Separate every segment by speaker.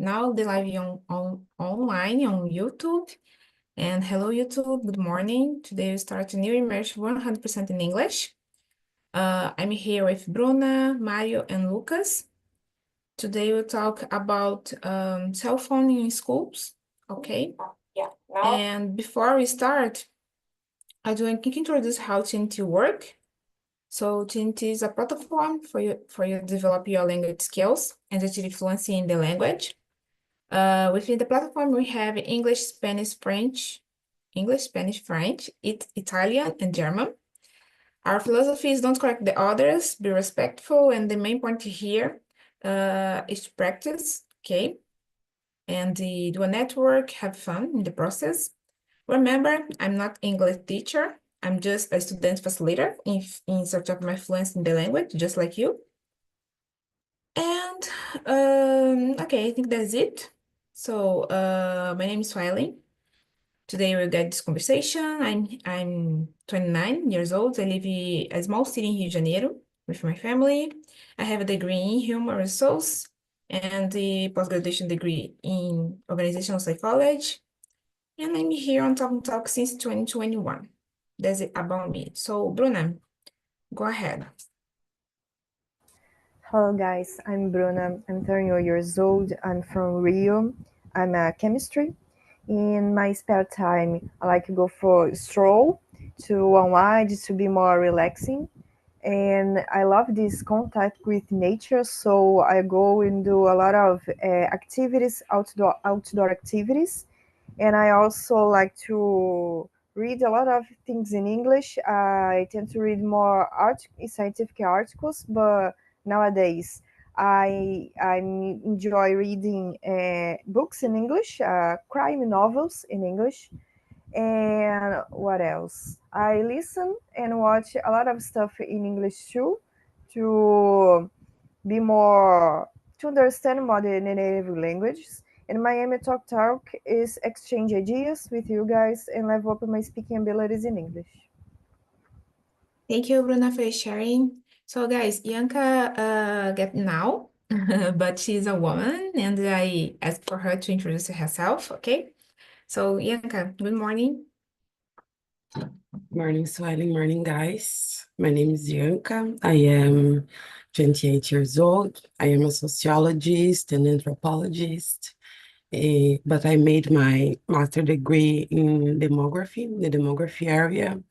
Speaker 1: now the live online on YouTube. And hello, YouTube. Good morning. Today we start a new immersion 100% in English. I'm here with Bruna, Mario, and Lucas. Today we'll talk about cell phone in schools. Okay.
Speaker 2: Yeah.
Speaker 1: And before we start, I do want to introduce how TNT work. So TNT is a platform for you to develop your language skills and achieve fluency in the language. Within the platform, we have English, Spanish, French, Italian, and German. Our philosophy is don't correct the others, be respectful, and the main point here is to practice, okay? And do a network, have fun in the process. Remember, I'm not English teacher. I'm just a student facilitator in search of my fluency in the language, just like you. And okay, I think that's it. So my name is Swiley. Today we'll get this conversation. I'm 29 years old. I live in a small city in Rio de Janeiro with my family. I have a degree in human resources and the post-graduation degree in organizational psychology. And I'm here on TALKTNTALK since 2021. That's it about me. So Bruna, go ahead.
Speaker 2: Hello guys, I'm Bruna. I'm 30 years old. I'm from Rio. I'm a chemistry. In my spare time, I like to go for a stroll to unwind, to be more relaxing. And I love this contact with nature, so I go and do a lot of activities, outdoor activities. And I also like to read a lot of things in English. I tend to read more scientific articles, but nowadays I enjoy reading books in English, crime novels in English, and what else? I listen and watch a lot of stuff in English too, to be more to understand more the native languages. And my aim at Talk is exchange ideas with you guys and level up my speaking abilities in English.
Speaker 1: Thank you, Bruna, for sharing. So guys, Bianca get now, but she's a woman and I asked for her to introduce herself, okay? So Bianca, good morning.
Speaker 3: Morning, Swelling. Morning, guys. My name is Bianca. I am 28 years old. I am a sociologist and anthropologist, but I made my master degree in the demography area.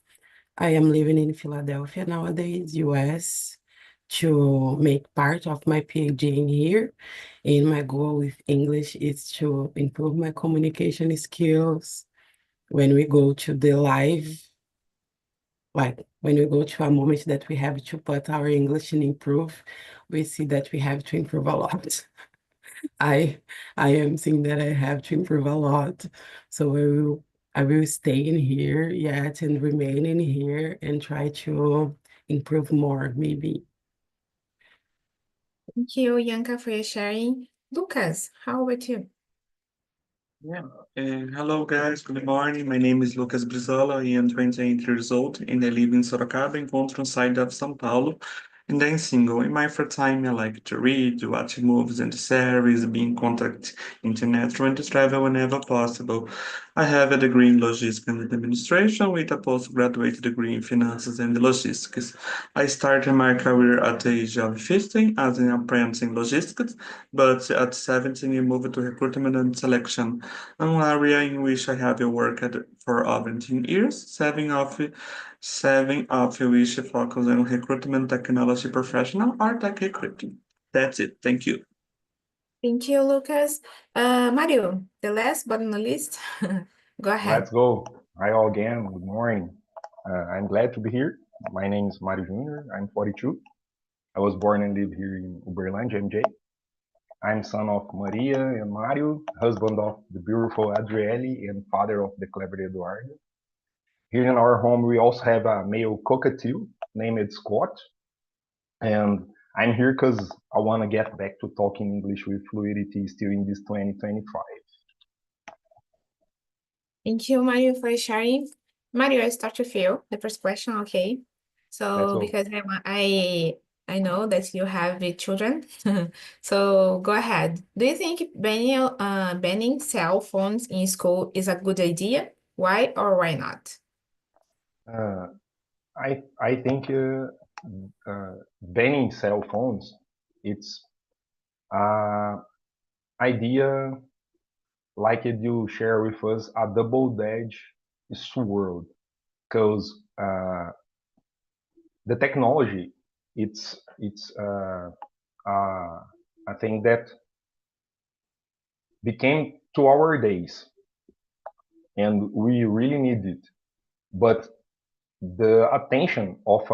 Speaker 3: I am living in Philadelphia nowadays, US, to make part of my PhD in here. And my goal with English is to improve my communication skills when we go to the live, like when we go to a moment that we have to put our English and improve, we see that we have to improve a lot. I am seeing that I have to improve a lot. So I will stay in here yet and remain in here and try to improve more, maybe.
Speaker 1: Thank you, Bianca, for your sharing. Lucas, how about you?
Speaker 4: Yeah. Hello, guys. Good morning. My name is Lucas Brizola. I am 28 years old and I live in Sorocaba, in countryside of São Paulo. And I'm single. In my free time, I like to read, watch movies and series, be in contact internet, and to travel whenever possible. I have a degree in logistics and administration with a postgraduate degree in finances and logistics. I started my career at the age of 15 as an apprentice in logistics, but at 17, I moved to recruitment and selection, an area in which I have worked for over 10 years, seven of which focus on recruitment technology professional or tech recruiting. That's it. Thank you.
Speaker 1: Thank you, Lucas. Mario, the last but not least, go ahead.
Speaker 5: Let's go. Hi all again. Good morning. I'm glad to be here. My name is Mario Jr. I'm 42. I was born and live here in Uberlândia, MJ. I'm son of Maria and Mario, husband of the beautiful Adriele and father of the clever Eduardo. Here in our home, we also have a male cockatiel named Scott. And I'm here because I want to get back to talking English with fluidity still in this 2025.
Speaker 1: Thank you, Mario, for sharing. Mario, I start with you. The first question, okay? So
Speaker 5: Let's go.
Speaker 1: because I know that you have children, so go ahead. Do you think banning cell phones in school is a good idea? Why or why not?
Speaker 5: I think banning cell phones, it's idea like you share with us a double-edged sword, because the technology, it's a thing that became to our days, and we really need it. But the attention of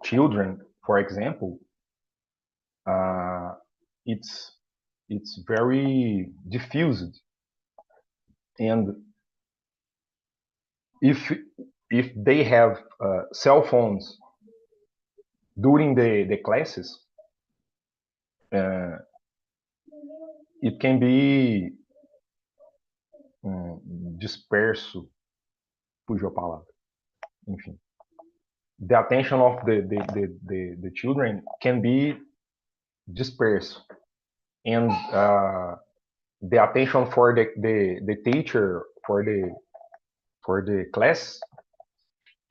Speaker 5: children, for example, it's very diffused, and if they have cell phones during the classes, it can be disperso, fugiu a palavra, enfim. The attention of the children can be dispersed, and the attention for the teacher for the class,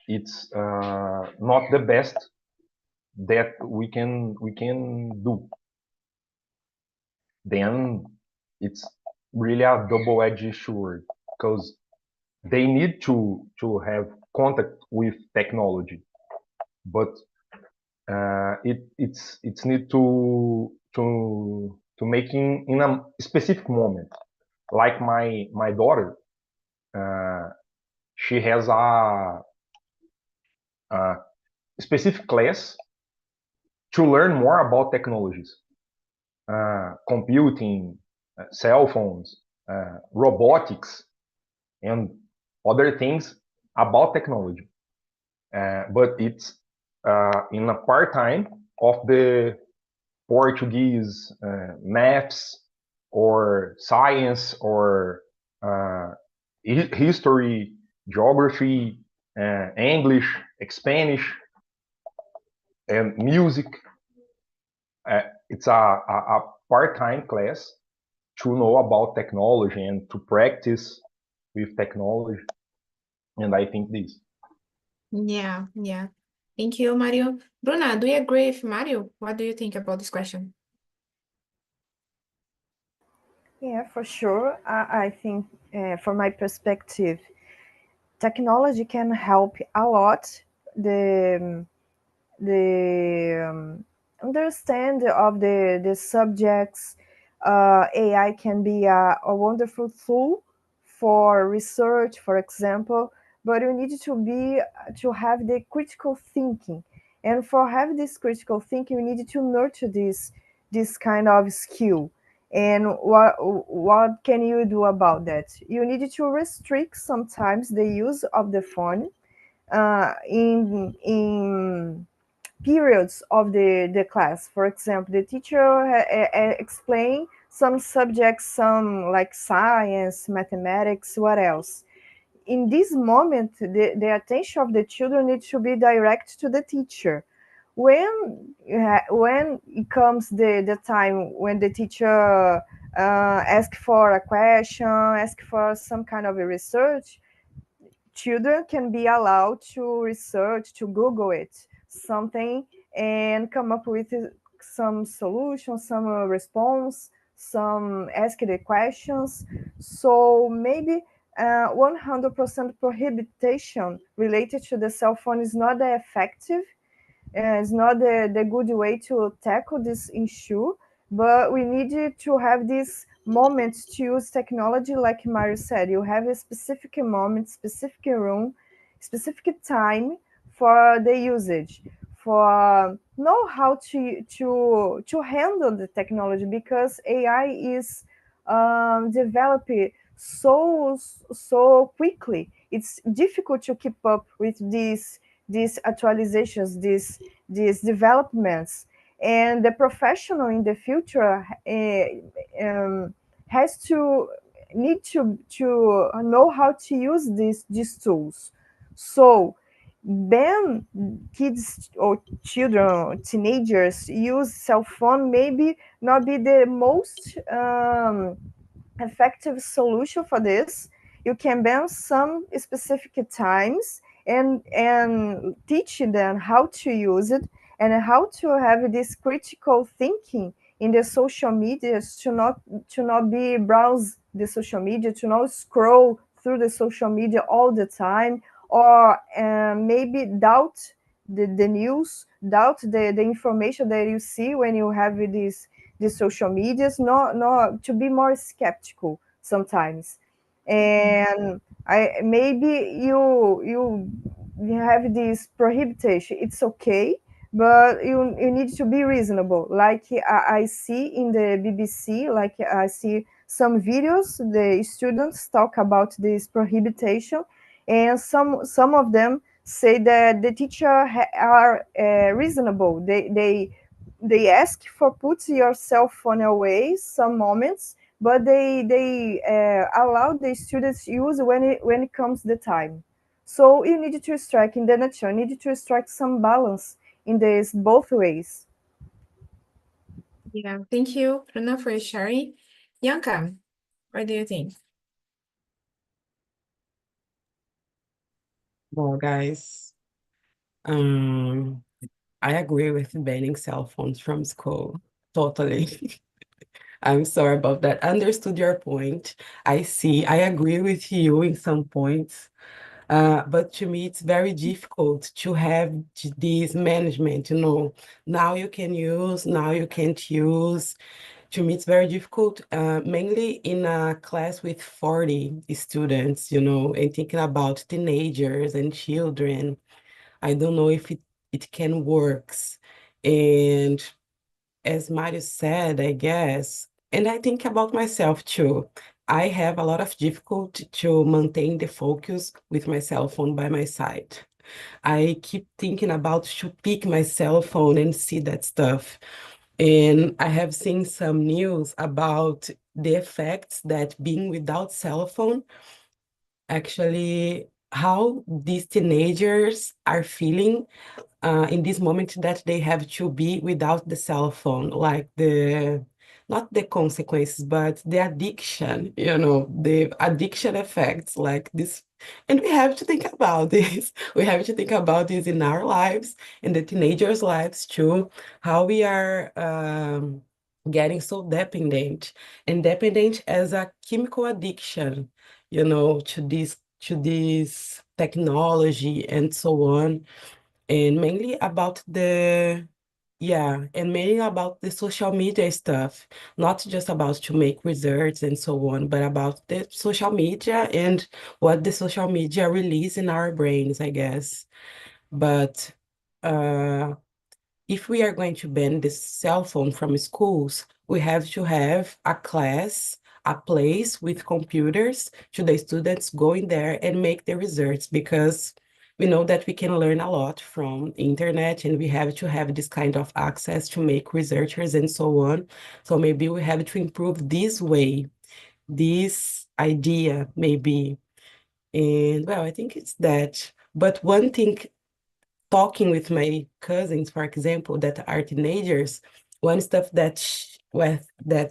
Speaker 5: it's not the best that we can do. Then it's really a double-edged sword, because they need to have contact with technology, but it's need to make in a specific moment. Like my daughter, she has a specific class to learn more about technologies, computing, cell phones, robotics, and other things about technology. But it's in a part-time of the Portuguese, maths, or science, or history, geography, English, Spanish, and music. It's a part-time class to know about technology and to practice with technology. And I think this.
Speaker 1: Yeah. Thank you, Mario. Bruna, do you agree with Mario? What do you think about this question?
Speaker 2: Yeah, for sure. I think, from my perspective, technology can help a lot the understand of the subjects. AI can be a wonderful tool for research, for example, but you need to have the critical thinking, and for have this critical thinking, you need to nurture this kind of skill. And what can you do about that? You need to restrict sometimes the use of the phone in periods of the class. For example, the teacher explain some subjects, some like science, mathematics, what else. In this moment, the attention of the children needs to be direct to the teacher. When it comes the time when the teacher ask for a question, ask for some kind of a research, children can be allowed to research, to Google it, something, and come up with some solution, some response, some ask the questions. So maybe 100% prohibition related to the cell phone is not effective. It's not the good way to tackle this issue, but we need to have this moment to use technology. Like Mario said, you have a specific moment, specific room, specific time for the usage, for know how to handle the technology, because AI is developing so quickly. It's difficult to keep up with these actualizations, these developments, and the professional in the future has to need to know how to use these tools. So when kids or children or teenagers use cell phone, maybe not be the most effective solution for this. You can ban some specific times and teach them how to use it and how to have this critical thinking in the social media, to not be browse the social media, to not scroll through the social media all the time, or maybe doubt the news, doubt the information that you see when you have the social medias, not to be more skeptical sometimes. And I maybe you have this prohibition, it's okay, but you need to be reasonable. Like I see in the BBC, like I see some videos, the students talk about this prohibition, and some of them say that the teacher are reasonable. They ask for put your cell phone away some moments, but they allow the students use when it comes the time. So you need to strike, in the nutshell, you need to strike some balance in this both ways.
Speaker 1: Yeah, thank you, Bruna, for sharing. Yanka, what do you think?
Speaker 3: Well, guys, um, I agree with banning cell phones from school. Totally. I'm sorry about that. Understood your point. I agree with you in some points. But to me, it's very difficult to have this management, now you can use, now you can't use. To me, it's very difficult, mainly in a class with 40 students, and thinking about teenagers and children. I don't know if it can works. And as Mario said, I guess, and I think about myself too. I have a lot of difficulty to maintain the focus with my cell phone by my side. I keep thinking about to pick my cell phone and see that stuff. And I have seen some news about the effects that being without cell phone, actually, how these teenagers are feeling in this moment that they have to be without the cell phone, like not the consequences, but the addiction, the addiction effects like this. And we have to think about this. We have to think about this in our lives, in the teenagers' lives too, how we are getting so dependent, and dependent as a chemical addiction, to this technology and so on, and mainly about the social media stuff, not just about to make results and so on, but about the social media and what the social media release in our brains, I guess. But uh if we are going to ban the cell phone from schools, we have to have a class, a place with computers to the students go in there and make the research, because we know that we can learn a lot from internet, and we have to have this kind of access to make researchers and so on. So maybe we have to improve this way, this idea maybe. And well, I think it's that. But one thing, talking with my cousins, for example, that are teenagers, one stuff that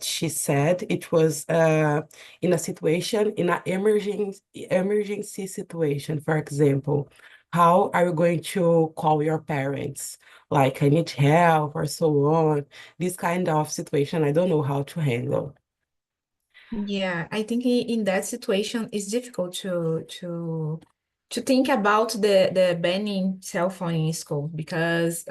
Speaker 3: she said, it was in a situation, in an emergency situation, for example, how are you going to call your parents? Like, I need help or so on. This kind of situation, I don't know how to handle.
Speaker 1: Yeah, I think in that situation, it's difficult to think about the banning cell phone in school, because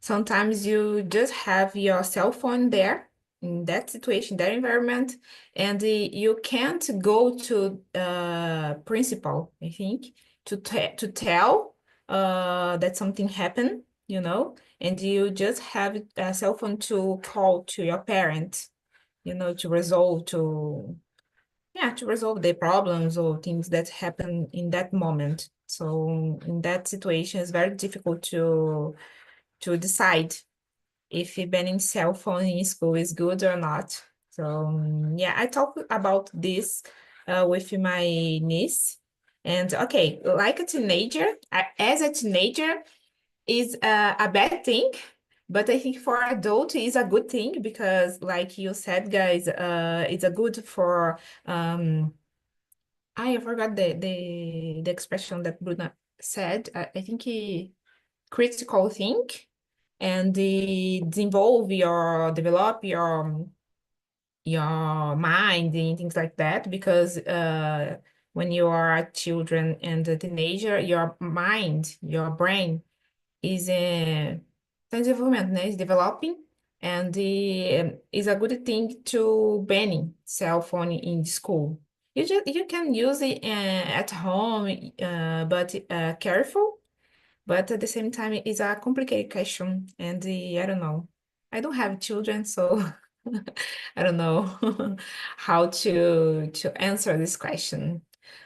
Speaker 1: sometimes you just have your cell phone there in that situation, that environment, and you can't go to principal, I think, to tell that something happened, and you just have a cell phone to call to your parents, to resolve the problems or things that happen in that moment. So in that situation, it's very difficult to decide if banning cell phone in school is good or not. So yeah, I talk about this with my niece, and okay, like a teenager, as a teenager is a bad thing, but I think for adult is a good thing because, like you said, guys, it's a good for I forgot the expression that Bruna said. I think critical think and develop your mind and things like that because when you are a children and a teenager, your mind, your brain is tá em desenvolvimento, né? Is developing and is a good thing to banning cell phone in school. You can use it at home, but careful. But at the same time, it's a complicated question, and I don't know. I don't have children, so I don't know how to answer this question.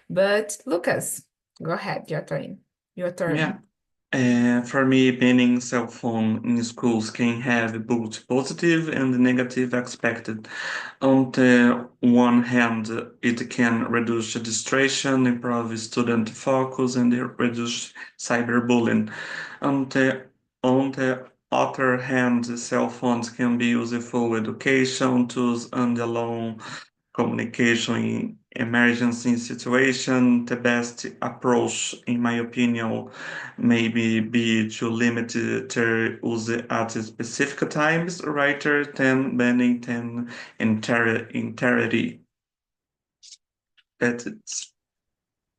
Speaker 1: But Lucas, go ahead, your turn. Your
Speaker 4: Yeah.
Speaker 1: turn.
Speaker 4: For me, banning cell phone in schools can have both positive and negative aspects. On the one hand, it can reduce distraction, improve student focus, and reduce cyberbullying. On the other hand, cell phones can be useful education tools and allow communication in emergency situation. The best approach, in my opinion, maybe be to limit their use at specific times rather than banning them entirely. That's it.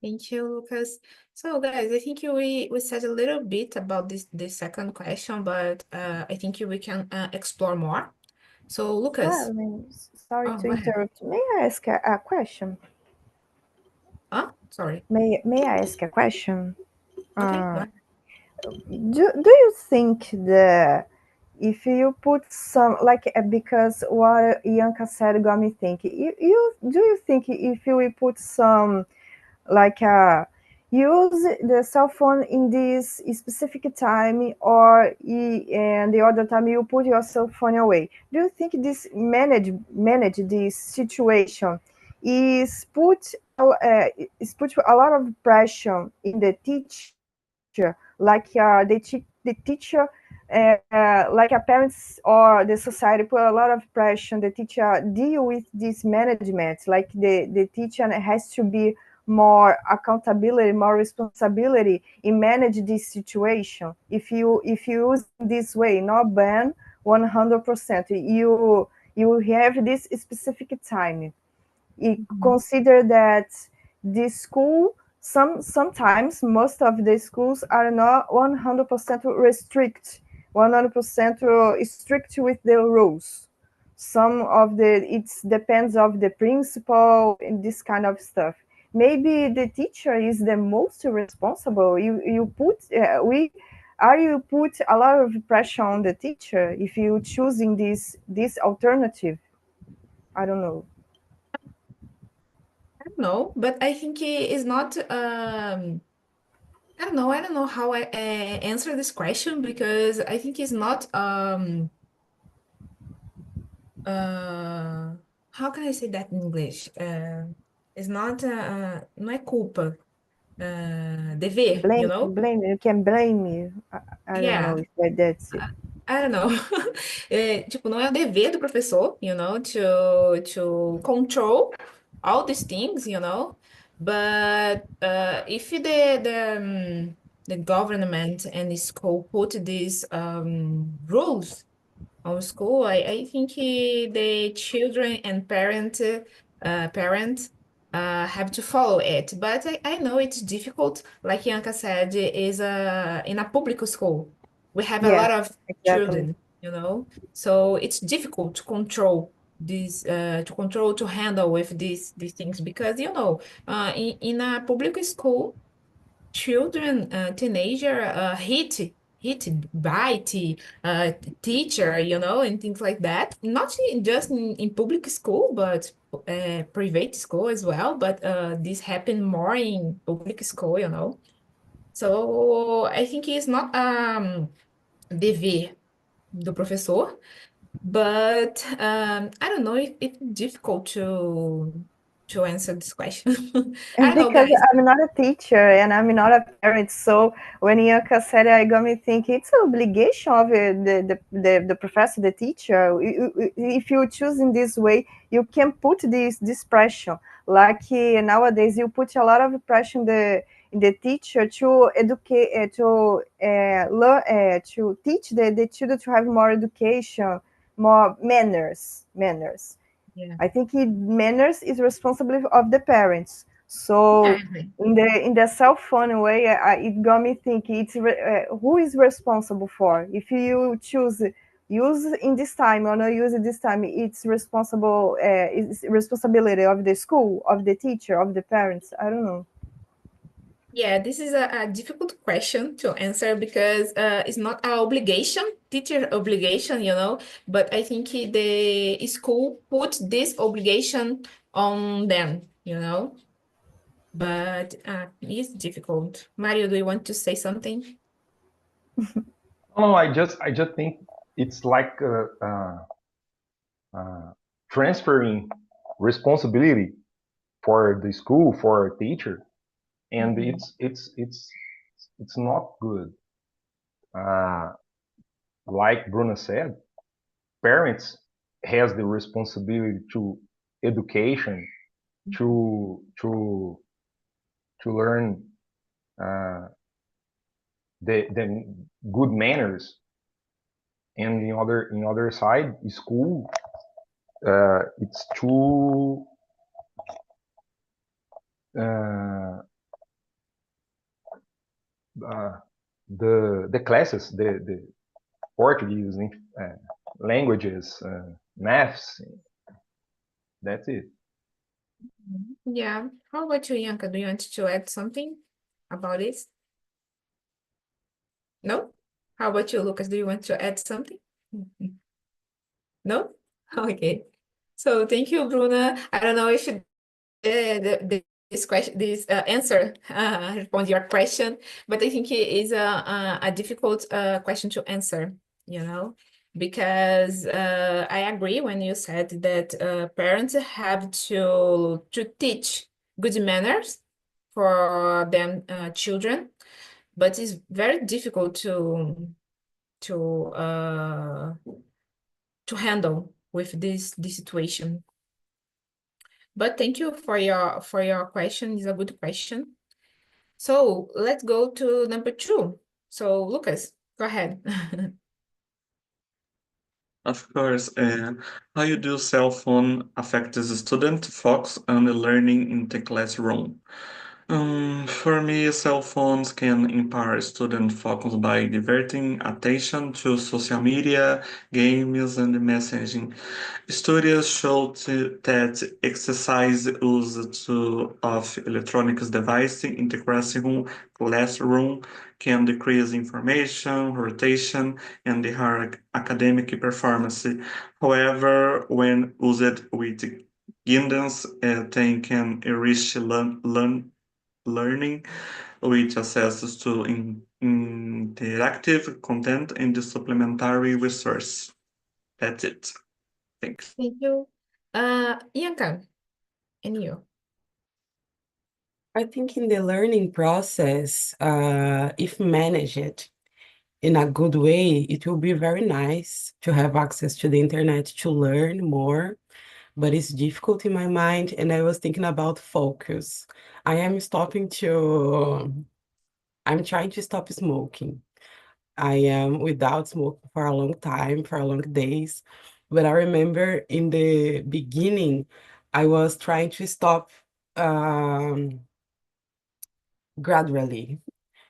Speaker 1: Thank you, Lucas. So, guys, I think we said a little bit about this second question, but I think we can explore more. So, Lucas,
Speaker 2: Sorry
Speaker 1: oh,
Speaker 2: to
Speaker 1: go ahead.
Speaker 2: interrupt. May I ask a question?
Speaker 1: Sorry.
Speaker 2: May I ask a question?
Speaker 1: Okay, go ahead.
Speaker 2: Do you think if you put some because what Ianca said got me thinking. Do you think if you put some like use the cell phone in this specific time and the other time you put your cell phone away, do you think this manage this situation is put a lot of pressure in the teacher, like the teacher like a parents or the society put a lot of pressure on the teacher deal with this management, like the teacher has to be more accountability, more responsibility in manage this situation. If you use this way, not ban 100%, you have this specific time. Consider that this school sometimes most of the schools are not 100% 100% strict with the rules. Some of it depends of the principal and this kind of stuff. Maybe the teacher is the most responsible. You put a lot of pressure on the teacher if you choosing this alternative. I don't know.
Speaker 1: I don't know, but I think it is not. I don't know. I don't know how I answer this question because I think it's not. How can I say that in English? It's not. Não é culpa. Dever, you know?
Speaker 2: You can blame me. I don't know
Speaker 1: Yeah.
Speaker 2: if that's it.
Speaker 1: I don't know. Tipo, não é o dever do professor, you know, to control all these things, you know. But if the government and the school put these rules on school, I think the children and parents have to follow it. But I know it's difficult. Like Yanka said, is in a public school. We have a
Speaker 2: Yes,
Speaker 1: lot of
Speaker 2: exactly.
Speaker 1: children, you know, so it's difficult to control these to handle with these things because you know in a public school children, teenager, hit, bite, teacher, you know, and things like that. Not just in public school, but private school as well. But this happen more in public school, you know. So I think it's not dever do professor, But I don't know if it's difficult to answer this question. I don't know,
Speaker 2: Because
Speaker 1: guys.
Speaker 2: I'm not a teacher and I'm not a parent, so when Yanka said it, I got me thinking it's an obligation of the professor, the teacher. If you choose in this way, you can put this pressure. Like nowadays, you put a lot of pressure in the teacher to educate, learn, to teach the children to have more education, more manners.
Speaker 1: Yeah.
Speaker 2: I think manners is responsibility of the parents. So
Speaker 1: Yeah,
Speaker 2: in the cell phone way, it got me thinking. Who is responsible for if you choose use in this time or not use it this time? It's responsible. It's responsibility of the school, of the teacher, of the parents. I don't know.
Speaker 1: Yeah, this is a difficult question to answer because it's not our obligation, teacher obligation, but I think the school put this obligation on them. But it's difficult. Mario, do you want to say something?
Speaker 5: No, I just think it's like transferring responsibility for the school, for a teacher, and
Speaker 1: Mhm.
Speaker 5: it's not good. Like Bruna said, parents has the responsibility to education, to learn the good manners, and in other side, school, it's to uh, uh, the classes, the Portuguese languages, maths. That's it.
Speaker 1: Yeah. How about you, Yanka? Do you want to add something about this? No? How about you, Lucas? Do you want to add something? No? Okay. So thank you, Bruna. I don't know if this question, this answer respond your question, but I think it is a difficult question to answer, because I agree when you said that parents have to teach good manners for them children, but it's very difficult to uh, to handle with this situation. But thank you for your question. It's a good question. So let's go to number 2. So Lucas, go ahead.
Speaker 4: Of course, how you do cell phone affect the student focus on the learning in the classroom? For me, cell phones can empower student focus by diverting attention to social media, games, and messaging. Studies show that excessive use of electronic devices in the classroom can decrease information, rotation, and the higher academic performance. However, when used with guidance, they can enrich learning with access to interactive content and the supplementary resource. That's it. Thanks.
Speaker 1: Thank you. Ianca, and you?
Speaker 3: I think in the learning process, if managed in a good way, it will be very nice to have access to the internet to learn more, but it's difficult in my mind. And I was thinking about focus. I'm trying to stop smoking. I am without smoking for a long time, for a long days. But I remember in the beginning, I was trying to stop um, gradually.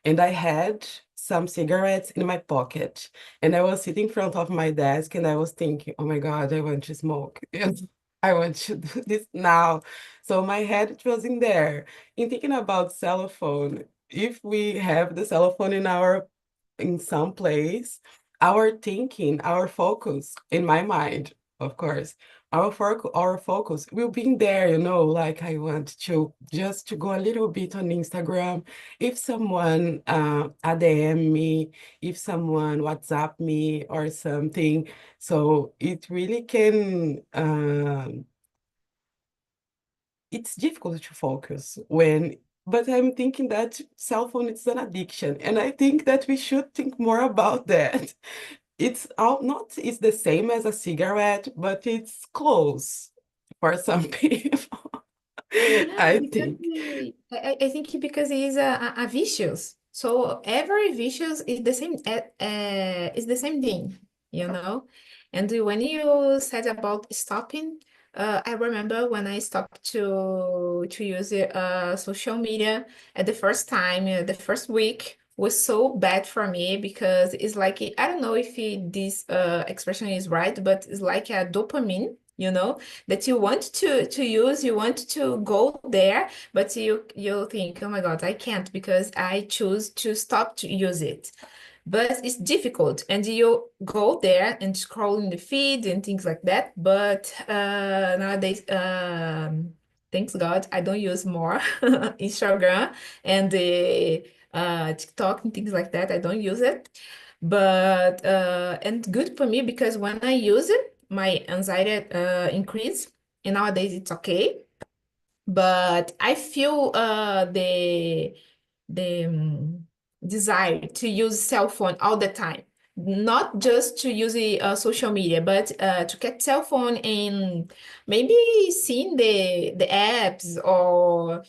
Speaker 3: And I had some cigarettes in my pocket. And I was sitting in front of my desk and I was thinking, oh my God, I want to smoke. And I want to do this now. So my head was in there. In thinking about cell phone, if we have the cell phone in some place, our thinking, our focus, in my mind, of course, our focus will be in there, you know, like I want to just to go a little bit on Instagram. If someone ADM me, if someone WhatsApp me or something, so it really can it's difficult to focus when, but I'm thinking that cell phone is an addiction, and I think that we should think more about that. It's not it's the same as a cigarette, but it's close for some people.
Speaker 1: Yeah,
Speaker 3: I think.
Speaker 1: exactly. I think because it is a vicious. So every vicious is the same thing, you know. And when you said about stopping, I remember when I stopped to use social media at the first time, the first week was so bad for me because it's like I don't know if this expression is right, but it's like a dopamine, you know, that you want to use, you want to go there, but you think, oh my God, I can't because I choose to stop to use it. But it's difficult, and you go there and scroll in the feed and things like that. But nowadays, thanks God, I don't use more Instagram and the TikTok and things like that. I don't use it. But and good for me because when I use it, my anxiety increase, and nowadays it's okay. But I feel the desire to use cell phone all the time, not just to use the social media, but to get cell phone and maybe seeing the apps or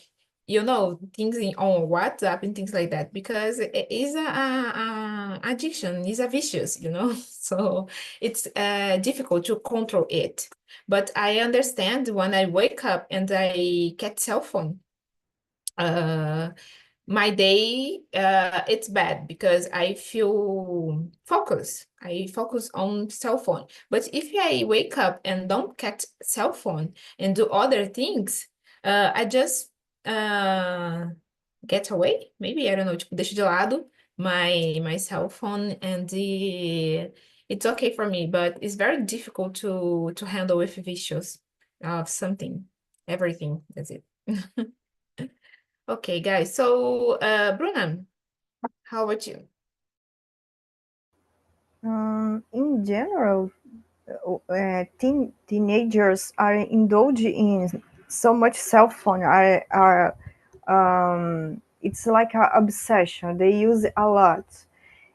Speaker 1: you know things on WhatsApp and things like that because it is a addiction, is a vicious, you know. So it's difficult to control it. But I understand when I wake up and I get cell phone, uh, my day it's bad because I feel focus. I focus on cell phone. But if I wake up and don't get cell phone and do other things, I just uh, get away. Maybe I don't know, tipo, deixo de lado my cell phone and it's okay for me, but it's very difficult to handle with visuals of something, everything. That's it. Okay, guys. So, Bruna, how about you?
Speaker 2: In general, teenagers are indulged in so much cell phone. It's like an obsession. They use it a lot,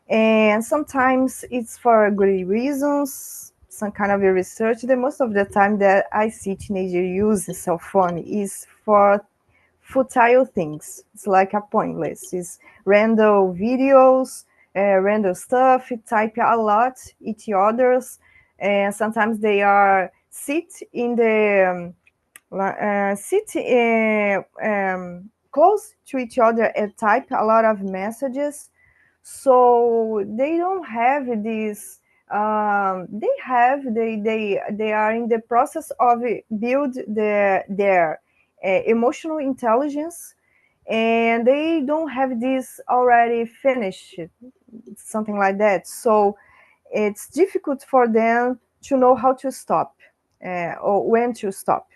Speaker 2: and sometimes it's for good reasons. Some kind of a research. The most of the time that I see teenagers use the cell phone is for futile things. It's like a pointless. It's random videos, random stuff. Type a lot, each others, and sometimes they are sit in the sit close to each other and type a lot of messages. So they don't have this. They are in the process of build their emotional intelligence, and they don't have this already finished, something like that. So it's difficult for them to know how to stop or when to stop.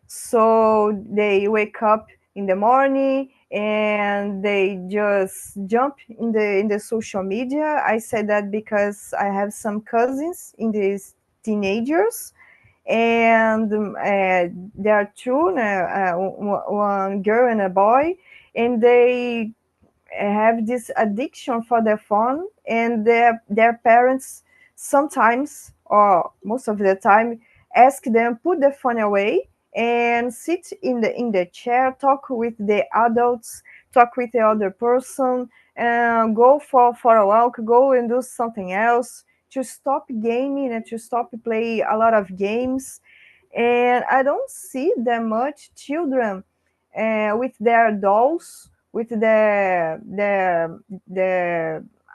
Speaker 2: So they wake up in the morning and they just jump in the social media. I say that because I have some cousins in these teenagers, and there are two, one girl and a boy, and they have this addiction for their phone, and their parents sometimes or most of the time ask them put the phone away and sit in the chair, talk with the adults, talk with the other person, go for a walk, go and do something else, to stop gaming and to stop play a lot of games. And I don't see that much children with their dolls, with the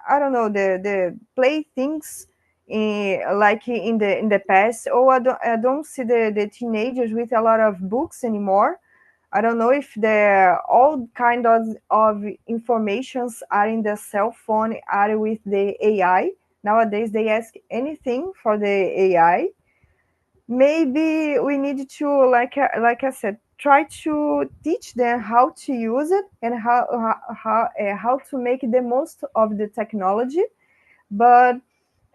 Speaker 2: I don't know, the playthings like in the past. Oh, I don't see the teenagers with a lot of books anymore. I don't know if the all kind of informations are in the cell phone, are with the AI. Nowadays they ask anything for the AI. maybe we need to, like I said, try to teach them how to use it and how to make the most of the technology, but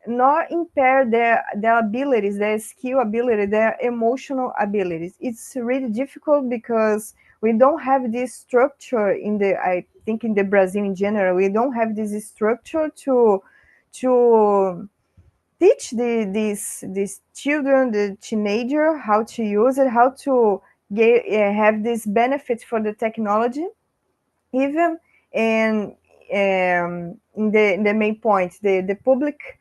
Speaker 2: not impair their abilities, their skill ability, their emotional abilities. It's really difficult because we don't have this structure in the, I think in the Brazil in general, we don't have this structure to teach these children, the teenager, how to use it, how to have this benefit for the technology, even. And in the main point, the public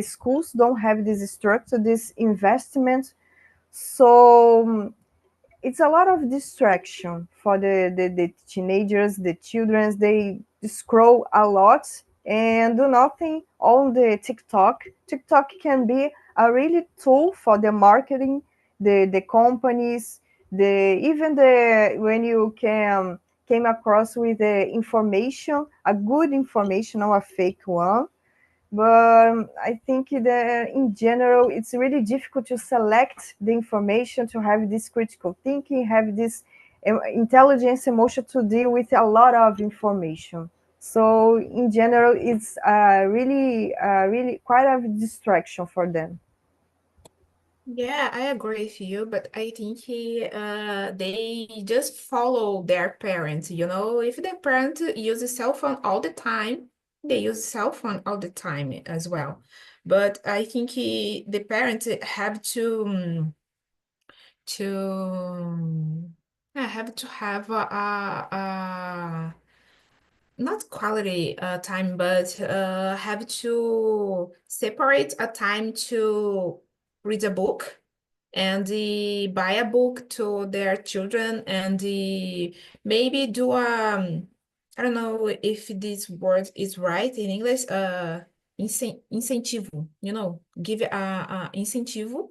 Speaker 2: schools don't have this structure, this investment. So it's a lot of distraction for the teenagers, the children. They scroll a lot and do nothing on the TikTok. TikTok can be a really tool for the marketing, the companies, the even the when you can came across with the information, a good information or a fake one. But I think that in general, it's really difficult to select the information, to have this critical thinking, have this intelligence, emotion to deal with a lot of information. So in general, it's really quite a distraction for them.
Speaker 1: Yeah, I agree with you, but I think they just follow their parents, you know. If the parent uses cell phone all the time, they use cell phone all the time as well. But I think the parents have to have to have not quality time, but have to separate a time to read a book and buy a book to their children and maybe do I don't know if this word is right in English, incentivo, you know, give a incentivo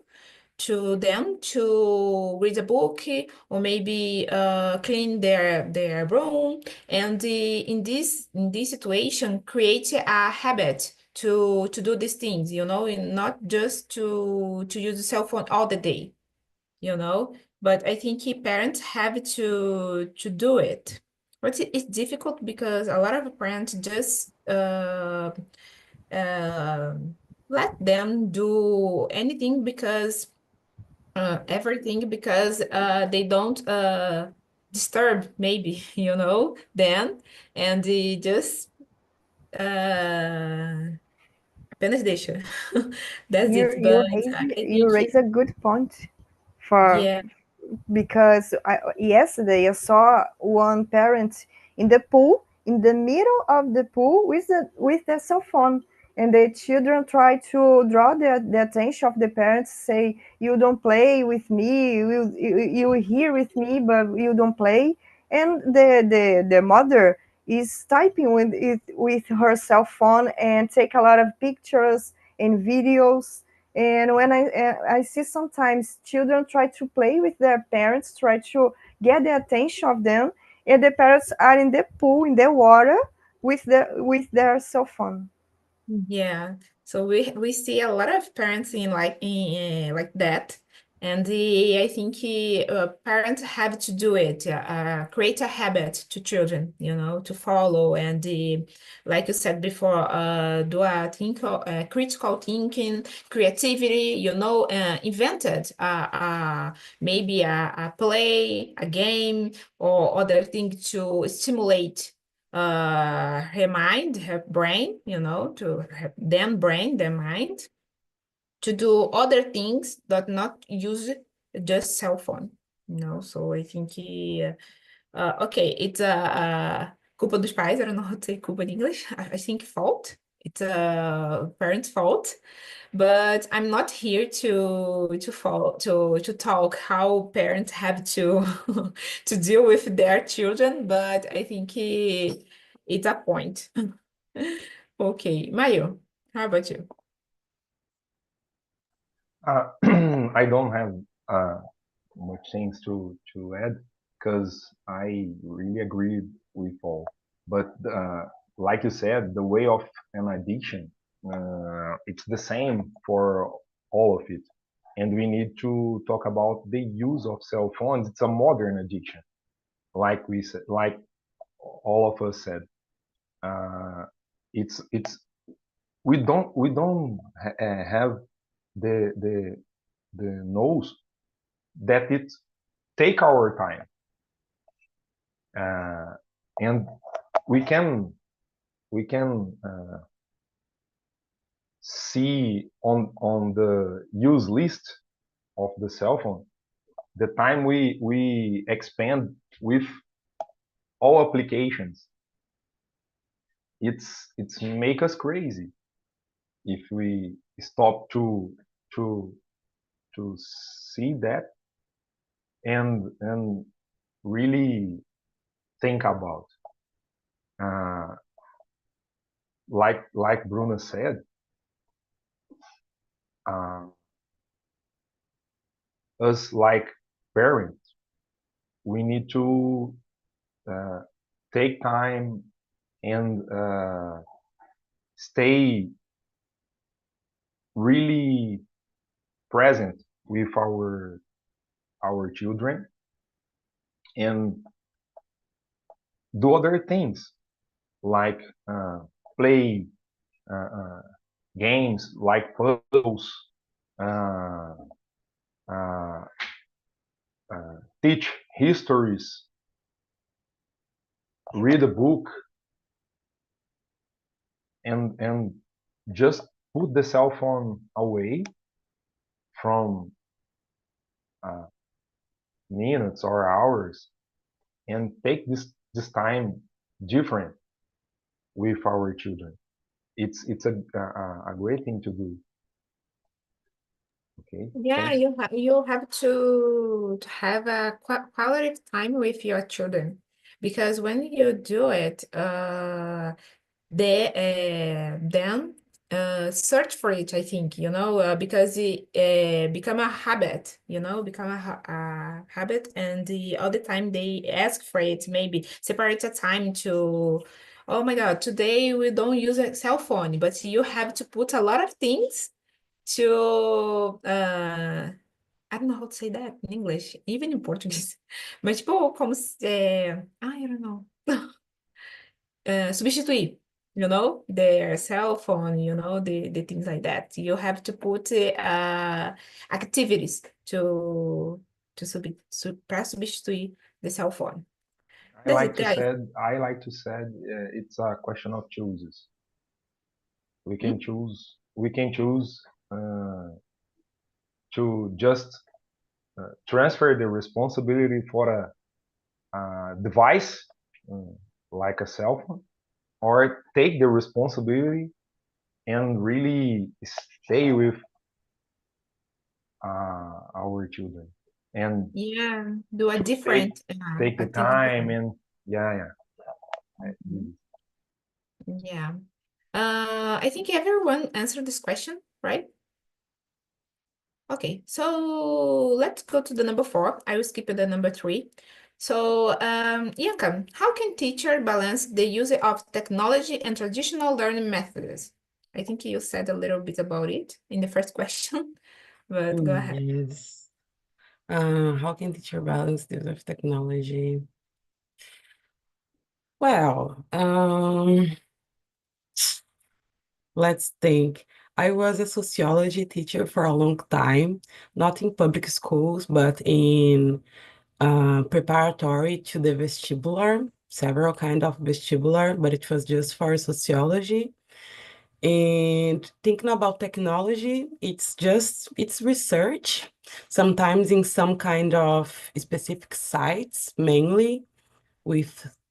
Speaker 1: to them to read a book or maybe clean their room and in this situation create a habit to do these things, you know, and not just to use the cell phone all the day, you know. But I think parents have to do it. But it's difficult because a lot of parents just uh, let them do anything because everything because they don't disturb maybe you know then and they just apenas deixa. That's
Speaker 2: You
Speaker 1: it,
Speaker 2: you
Speaker 1: but
Speaker 2: raise
Speaker 1: I
Speaker 2: you
Speaker 1: think
Speaker 2: raise a good point for
Speaker 1: yeah.
Speaker 2: because yesterday I saw one parent in the pool, in the middle of the pool with their cell phone, and the children try to draw the attention of the parents, say, "You don't play with me, you here with me, but you don't play." And the mother is typing with her cell phone and take a lot of pictures and videos. And when I see sometimes children try to play with their parents, try to get the attention of them, and the parents are in the pool, in the water, with their cell phone.
Speaker 1: Yeah, so we see a lot of parents in like that, and I think parents have to do it, create a habit to children, you know, to follow and like you said before, do a critical thinking, creativity, you know, invented maybe a play, a game, or other thing to stimulate her mind, her brain, you know, to her, them brain, their mind, to do other things that not use just cell phone, you know. So I think okay, it's culpa dos pais. I don't know how to say culpa in English. I think fault. It's a parent's fault, but I'm not here to talk how parents have to to deal with their children, but I think it's a point. Okay, Mario, how about you?
Speaker 5: Uh, I don't have uh, much things to add because I really agree with all. But like you said, the way of an addiction, it's the same for all of it. and we need to talk about the use of cell phones. It's a modern addiction, like we said, like all of us said. It's we don't have the nose that it take our time, and we can see on the use list of the cell phone the time we expand with all applications. It's make us crazy if we stop to to see that and really think about, like Bruno said, us like parents, we need to take time and stay really present with our children and do other things like play games like puzzles, uh, uh, teach histories, read a book, and just put the cell phone away from minutes or hours and take this time different with our children. It's a great thing to do. Okay.
Speaker 1: Yeah,
Speaker 5: Thanks.
Speaker 1: you have to have a quality of time with your children, because when you do it, then search for it, I think, because it become a habit, become a habit, and all the time they ask for it. Maybe separate a time to, oh my God, today we don't use a cell phone, but you have to put a lot of things to I don't know how to say that in English, even in Portuguese. Mas, tipo, como se, I don't know. Substituir, their cell phone, the things like that. You have to put activities para substituir the cell phone. That's it, guys.
Speaker 5: I like to said it's a question of choices. We can choose to just transfer the responsibility for a device like a cell phone, or take the responsibility and really stay with our children and
Speaker 1: Yeah, do a different
Speaker 5: take the
Speaker 1: activity.
Speaker 5: time and yeah.
Speaker 1: Yeah. I think everyone answered this question, right? Okay, so let's go to the number 4. I will skip the number 3. So, Ianca, how can teacher balance the use of technology and traditional learning methods? I think you said a little bit about it in the first question, but go ahead.
Speaker 3: Yes. How can teacher balance the use of technology? Well, let's think. I was a sociology teacher for a long time, not in public schools, but in preparatory to the vestibular, several kind of vestibular, but it was just for sociology. And thinking about technology, it's research, sometimes in some kind of specific sites, mainly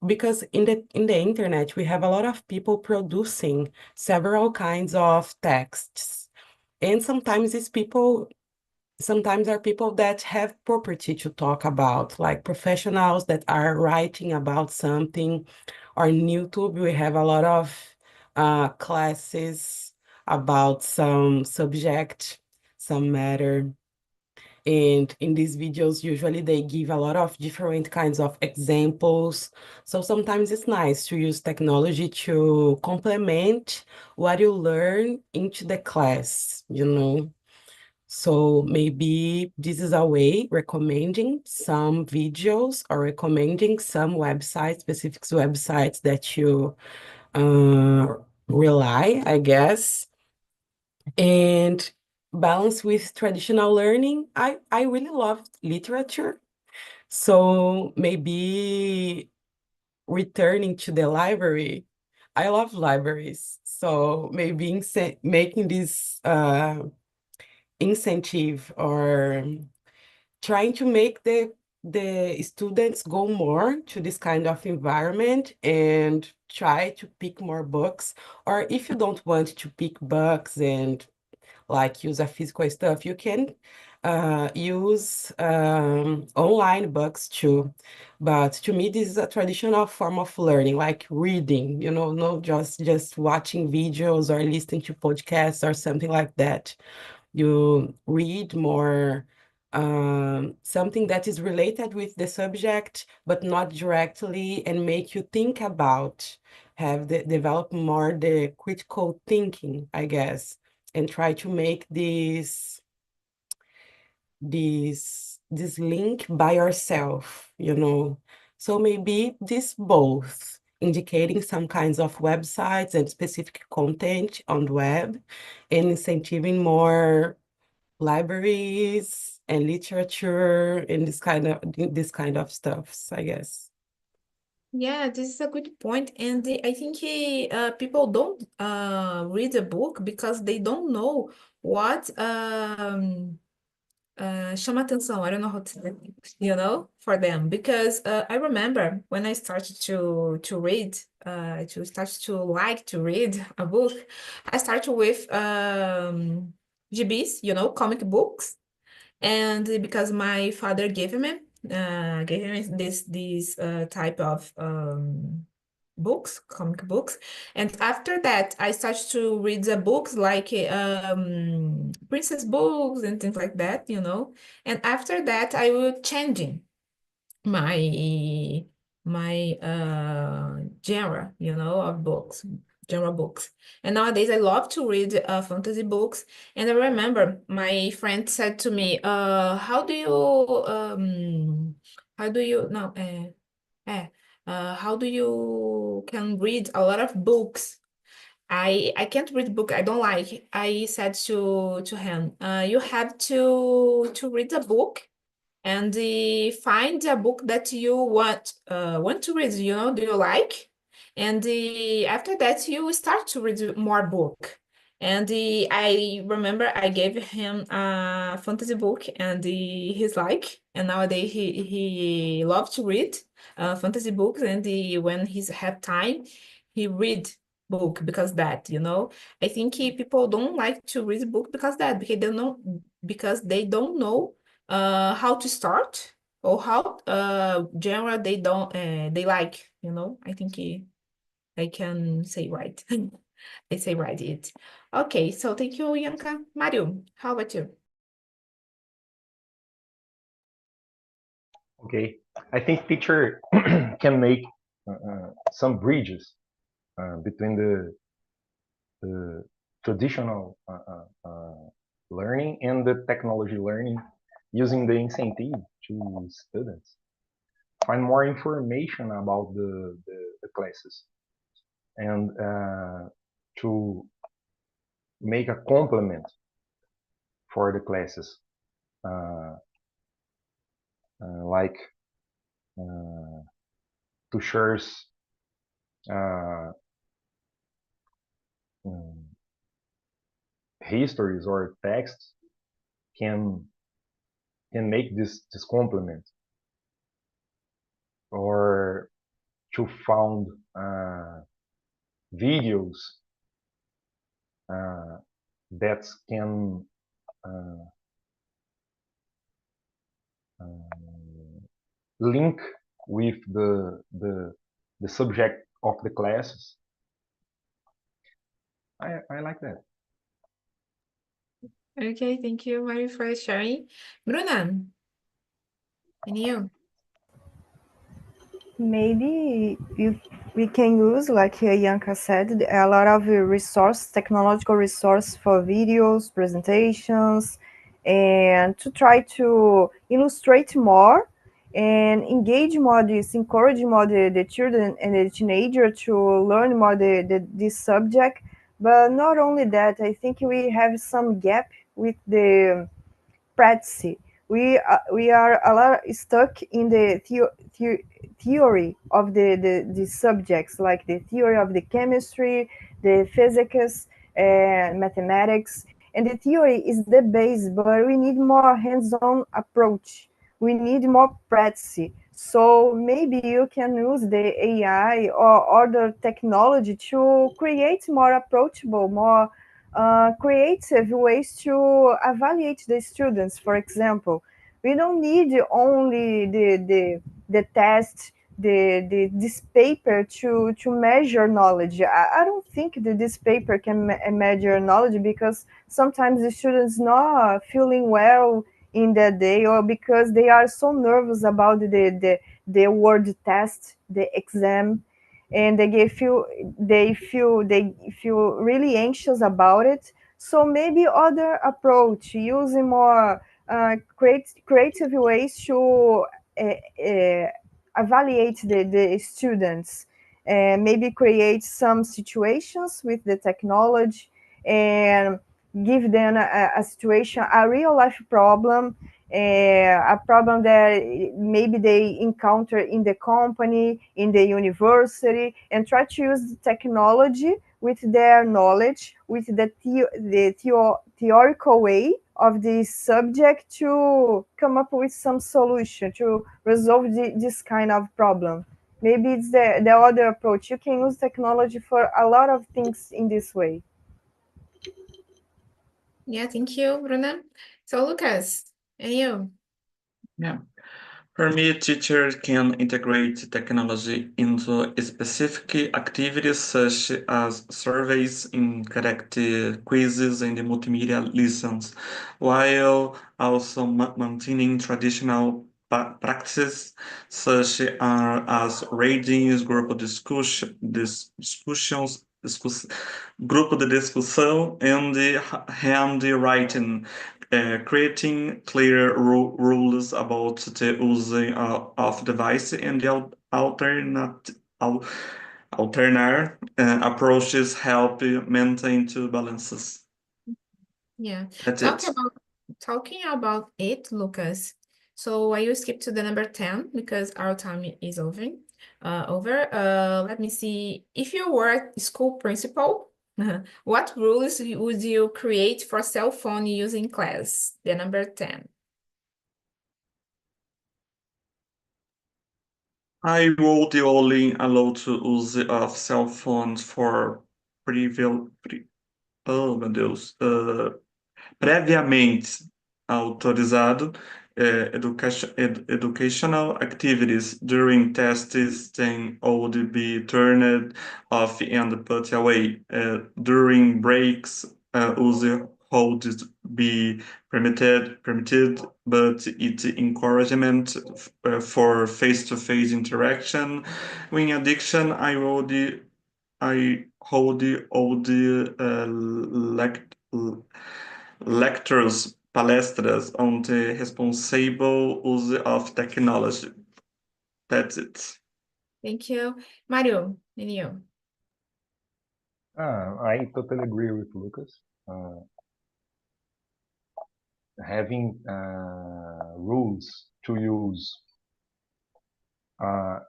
Speaker 3: because in the internet we have a lot of people producing several kinds of texts. And sometimes are people that have property to talk about, like professionals that are writing about something. Or in YouTube, we have a lot of classes about some subject, some matter. And in these videos, usually they give a lot of different kinds of examples. So sometimes it's nice to use technology to complement what you learn into the class. So maybe this is a way recommending some videos or recommending some websites, specific websites that you rely, I guess, and balance with traditional learning. I really love literature, so maybe returning to the library. I love libraries, so maybe making this incentive or trying to make the students go more to this kind of environment and try to pick more books. Or if you don't want to pick books and like use a physical stuff, you can use online books too. But to me, this is a traditional form of learning, like reading, not just watching videos or listening to podcasts or something like that. You read more something that is related with the subject, but not directly, and make you think about, develop more the critical thinking, I guess, and try to make this link by yourself. So maybe this both indicating some kinds of websites and specific content on the web and incentivizing more libraries and literature and this kind of stuff, I guess.
Speaker 1: Yeah, this is a good point, and I think people don't read a book because they don't know what chama atenção. I don't know how to say it, for them. Because I remember when I started to read, to start to like to read a book, I started with GBs, comic books. And because my father gave me this type of books, comic books. And after that, I started to read the books like princess books and things like that. And after that, I will changing my genre, of books, genre books. And nowadays I love to read fantasy books. And I remember my friend said to me, how do you no how do you can read a lot of books? I can't read book I don't like. I said to him, you have to read a book and find a book that you want to read, do you like? And after that, you start to read more book. And I remember I gave him a fantasy book, and he's like, and nowadays he loves to read fantasy books, and when he's have time, he read book because that. I think people don't like to read book because they don't know how to start or how genre they like. I think I can say right. I say right it. Okay, so thank you, Yanka. Mario, how about you?
Speaker 5: Okay, I think teacher can make some bridges between the traditional learning and the technology learning using the incentive to students. Find more information about the classes and to make a complement for the classes, like to share histories or texts can make this complement, or to found videos that can link with the subject of the classes. I like that.
Speaker 1: Okay, thank you, Mario, for sharing. Bruna, and you?
Speaker 2: Maybe we can use, like Yanka said, a lot of technological resource for videos, presentations, and to try to illustrate more and engage more this, encourage more the children and the teenager to learn more this subject. But not only that, I think we have some gap with the practice. We are a lot stuck in the theory of the subjects, like the theory of the chemistry, the physics, and mathematics. And the theory is the base, but we need more hands-on approach. We need more practice. So maybe you can use the AI or other technology to create more approachable, more creative ways to evaluate the students. For example, we don't need only the test, this paper to measure knowledge. I don't think that this paper can measure knowledge, because sometimes the students not feeling well in that day, or because they are so nervous about the word test, the exam, and they feel really anxious about it. So maybe other approach, using more creative ways to uh, uh, evaluate the students, and maybe create some situations with the technology, and give them a situation, a real life problem, a problem that maybe they encounter in the company, in the university, and try to use the technology with their knowledge, with theoretical way of this subject, to come up with some solution to resolve this kind of problem. Maybe it's the other approach. You can use technology for a lot of things in this way.
Speaker 1: Yeah, thank you, Bruna. So, Lucas, and you?
Speaker 4: Yeah. For me, teachers can integrate technology into specific activities such as surveys, interactive quizzes, and multimedia lessons, while also maintaining traditional practices such as readings, grupo de discussão, and handwriting, creating clear rules about the use of device and the alternate approaches help maintain two balances.
Speaker 1: Yeah.
Speaker 4: That's it.
Speaker 1: Talking about it, Lucas. So I will skip to the number 10 because our time is over. Let me see. If you were a school principal, what rules would you create for cell phone use in class? The number 10.
Speaker 4: I would only allow to use of cell phones for oh, meu Deus. Previamente autorizado, educational activities during tests then would be turned off and put away. During breaks, use would be permitted, but it encouragement for face-to-face interaction. In addiction, I hold all the lectures, palestras on the responsible use of technology. That's it.
Speaker 1: Thank you. Mario, and you?
Speaker 5: I totally agree with Lucas. Having rules to use at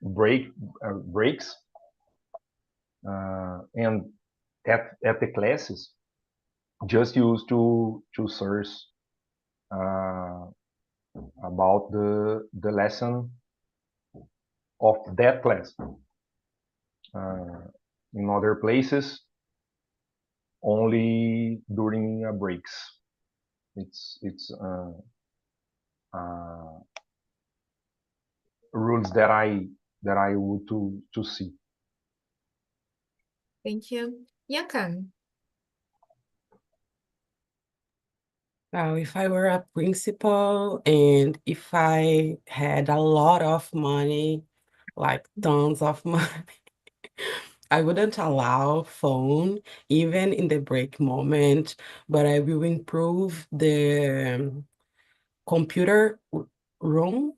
Speaker 5: breaks and at the classes, just used to search about the lesson of that class. In other places, only during breaks. It's rules that I would to see.
Speaker 1: Thank you. Yakan.
Speaker 3: Now, if I were a principal and if I had a lot of money, like tons of money, I wouldn't allow phone even in the break moment, but I will improve the computer room,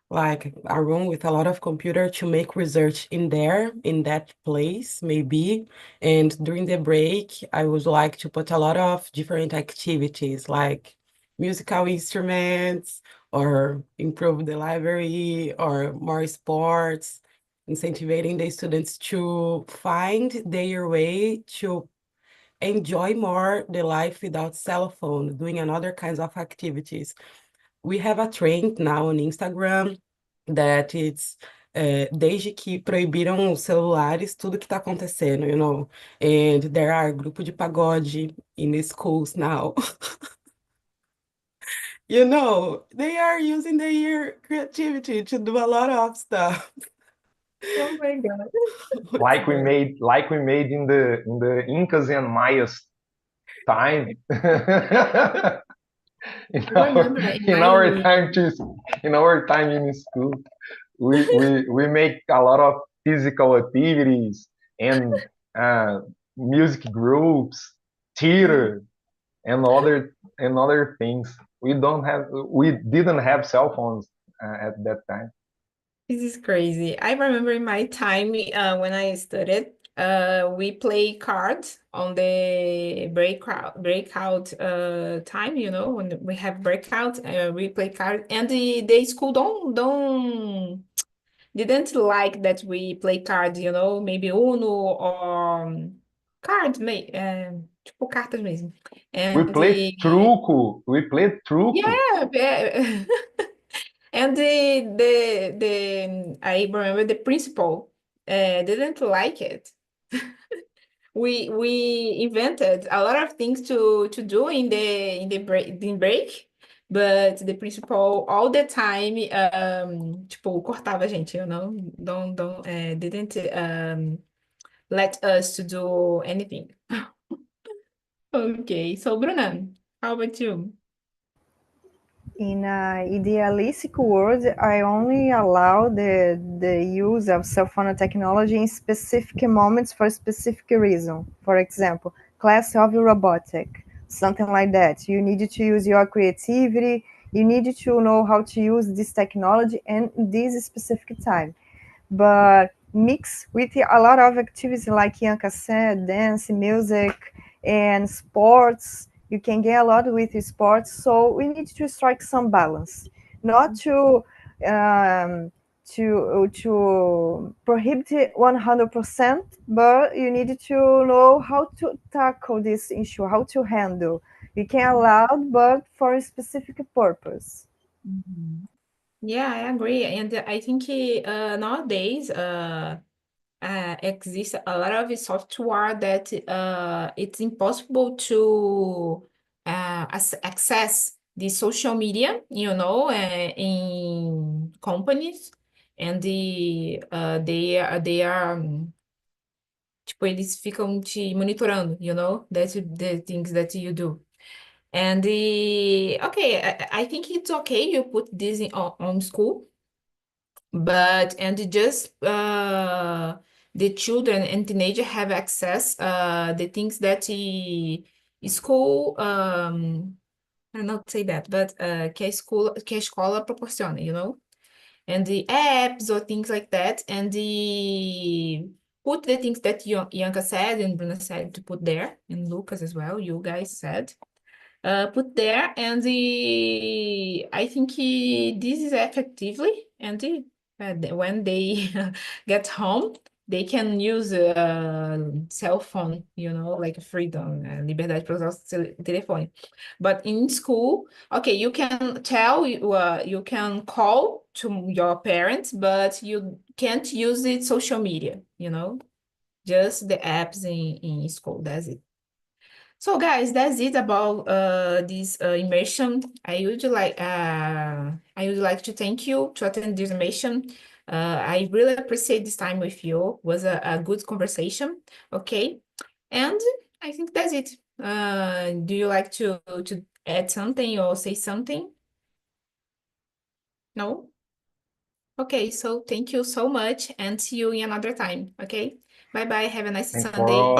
Speaker 3: like a room with a lot of computer to make research in there, in that place, maybe. And during the break, I would like to put a lot of different activities like musical instruments or improve the library or more sports, incentivizing the students to find their way to enjoy more the life without cell phone, doing another kinds of activities. We have a trend now on Instagram that it's desde que proibiram os celulares, tudo que está acontecendo, and there are grupo de pagode in the schools now. They are using their creativity to do a lot of stuff.
Speaker 1: Oh my God.
Speaker 5: Like we made in the Incas and Mayas time.
Speaker 1: I remember in
Speaker 5: In
Speaker 1: my
Speaker 5: our time in school, we make a lot of physical activities and uh, music groups, theater, and other things. We didn't have cell phones at that time.
Speaker 1: This is crazy. I remember in my time when I studied, we play cards on the breakout time, when we have breakout, we play cards, and the school don't didn't like that we play cards, maybe Uno or cards, tipo cartas mesmo.
Speaker 5: We
Speaker 1: And
Speaker 5: played truco. We played truco.
Speaker 1: yeah, and the I remember the principal didn't like it. We invented a lot of things to do in break, but the principal all the time tipo cortava a gente, don't didn't let us to do anything. Okay, so Bruna, how about you?
Speaker 2: In an idealistic world, I only allow the use of cell phone technology in specific moments for a specific reason. For example, class of robotic, something like that. You need to use your creativity. You need to know how to use this technology and this specific time. But mix with a lot of activities like Yanka said, dance, music, and sports. You can get a lot with sports, so we need to strike some balance, not to prohibit it 100%, but you need to know how to tackle this issue, how to handle. You can allow, but for a specific purpose.
Speaker 1: Mhm. Yeah, I agree. And I think nowadays exists a lot of software that it's impossible to access the social media, in companies, and they are tipo, eles ficam te monitorando, that's the things that you do. And okay, I think it's okay you put this on school, but and just the children and teenager have access the things that the school I don't know how to say that, but que a escola proporciona, and the apps or things like that, and the put the things that Yanka said and Bruna said to put there, and Lucas as well, you guys said put there, and I think this is effectively, and when they get home, they can use a cell phone, like freedom, liberdade para usar o telefone. But in school, okay, you can you can call to your parents, but you can't use it social media, just the apps in school. That's it. So guys, that's it about this immersion. I would like to thank you to attend this immersion. I really appreciate this time with you. It was a good conversation. Okay, and I think that's it. Do you like to add something or say something? No? Okay, so thank you so much and see you in another time. Okay, bye bye. Have a nice
Speaker 5: Thanks for
Speaker 1: Sunday.
Speaker 5: all.